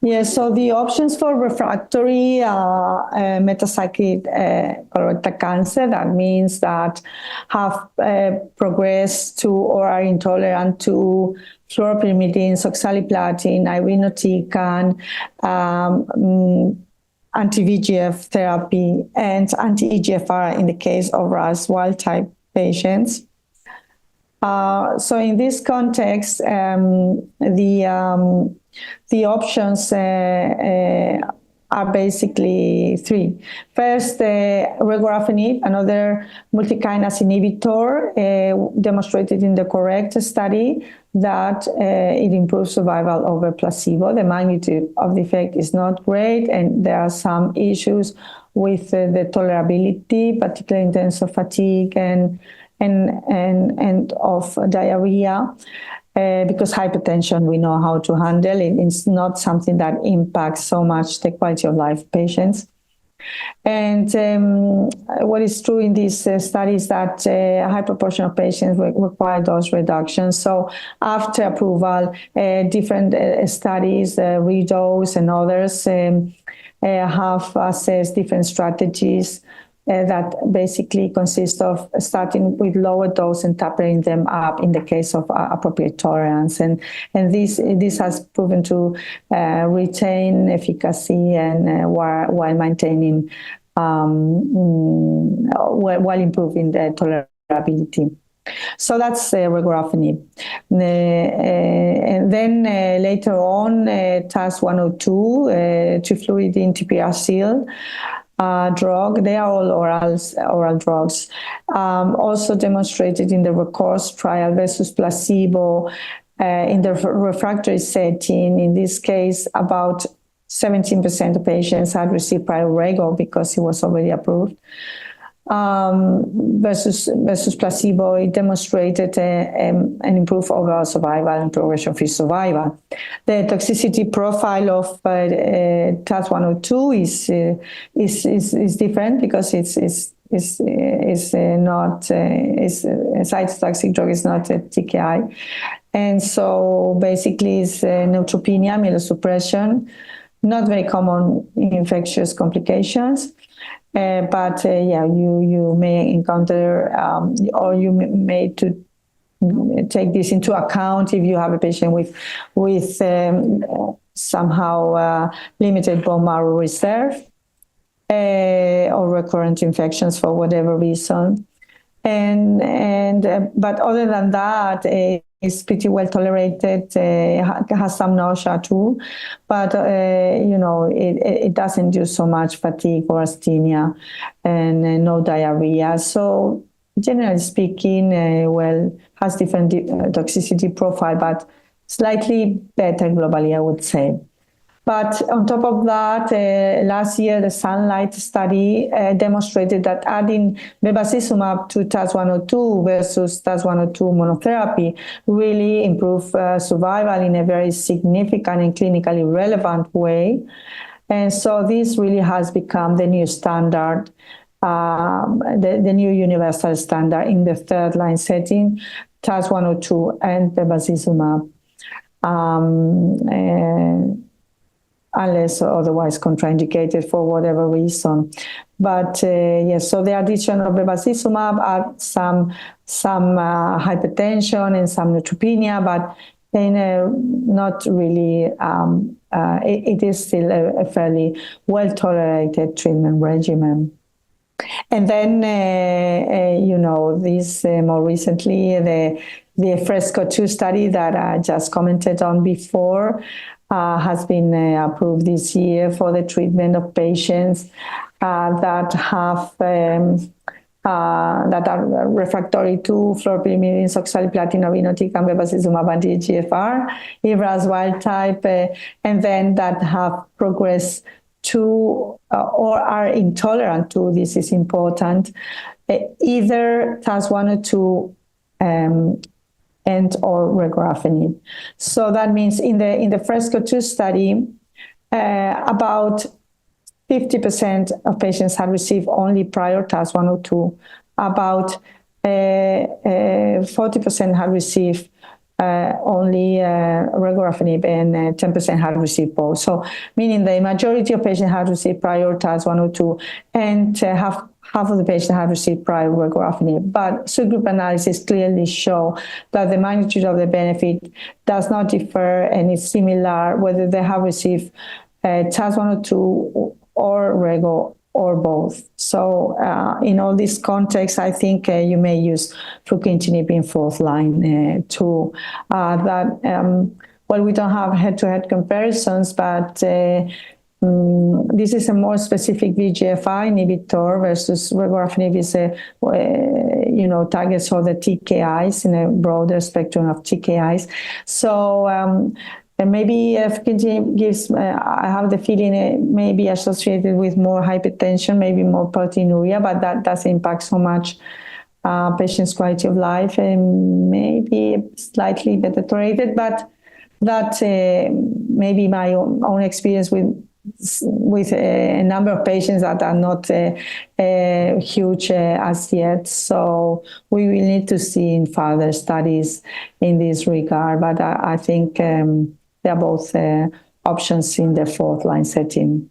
Yeah, so the options for refractory metastatic colorectal cancer, that means that have progressed to or are intolerant to fluoropyrimidine, oxaliplatin, irinotecan, anti-VEGF therapy, and anti-EGFR in the case of RAS wild-type patients. So in this context, the options are basically three. First, Regorafenib, another multi-kinase inhibitor, demonstrated in the CORRECT study that it improves survival over placebo. The magnitude of the effect is not great, and there are some issues with the tolerability, particularly in terms of fatigue and of diarrhea. Because hypertension, we know how to handle it. It's not something that impacts so much the quality of life of patients. And what is true in these studies that a high proportion of patients require dose reduction. So after approval, different studies, Redose and others, have assessed different strategies that basically consist of starting with lower dose and tapering them up in the case of appropriate tolerance. And this has proven to retain efficacy and while maintaining, while improving the tolerability. So that's Regorafenib. And then later on, TAS-102, trifluridine tipiracil, drug. They are all oral drugs. Also demonstrated in the RECOURSE trial versus placebo in the refractory setting. In this case, about 17% of patients had received prior Rego because it was already approved. Versus placebo, it demonstrated an improved overall survival and progression-free survival. The toxicity profile of TAS-102 is different because it's not a cytotoxic drug, is not a TKI, and so basically it's neutropenia, myelosuppression, not very common infectious complications. But you may encounter, or you may to take this into account if you have a patient with somehow limited bone marrow reserve or recurrent infections for whatever reason. But other than that, it's pretty well tolerated. Has some nausea too, but it doesn't do so much fatigue or asthenia, and no diarrhea. So generally speaking, has different toxicity profile, but slightly better globally, I would say. But on top of that, last year, the Sunlight study demonstrated that adding Bevacizumab to TAS-102 versus TAS-102 monotherapy really improved survival in a very significant and clinically relevant way. And so this really has become the new standard, the new universal standard in the third-line setting, TAS-102 and Bevacizumab. Unless otherwise contraindicated for whatever reason. But yes, so the addition of Bevacizumab adds some hypertension and some neutropenia, but not really, it is still a fairly well-tolerated treatment regimen. And then, this more recently, the FRESCO-2 study that I just commented on before, has been approved this year for the treatment of patients that are refractory to fluoropyrimidine, oxaliplatin, irinotecan, bevacizumab, anti-EGFR, RAS wild type, and then that have progressed to or are intolerant to, this is important, either TAS-102 and or Regorafenib. So that means in the FRESCO-2 study, about 50% of patients had received only prior TAS-102. About 40% had received only Regorafenib and 10% had received both. So meaning the majority of patients had received prior TAS-102 and half of the patients had received prior Regorafenib. But subgroup analysis clearly show that the magnitude of the benefit does not differ and is similar whether they have received TAS-102 or Rego or both. So in all this context, I think you may use Fruquintinib in fourth line too. Well, we don't have head-to-head comparisons, but this is a more specific VEGF-I inhibitor versus Regorafenib is targets all the TKIs in a broader spectrum of TKIs. So and maybe Fruquintinib gives, I have the feeling it may be associated with more hypertension, maybe more proteinuria, but that doesn't impact so much patients' quality of life and maybe slightly deteriorated, but that may be my own experience with a number of patients that are not huge as yet. So we will need to see in further studies in this regard, but I think they're both options in the fourth line setting.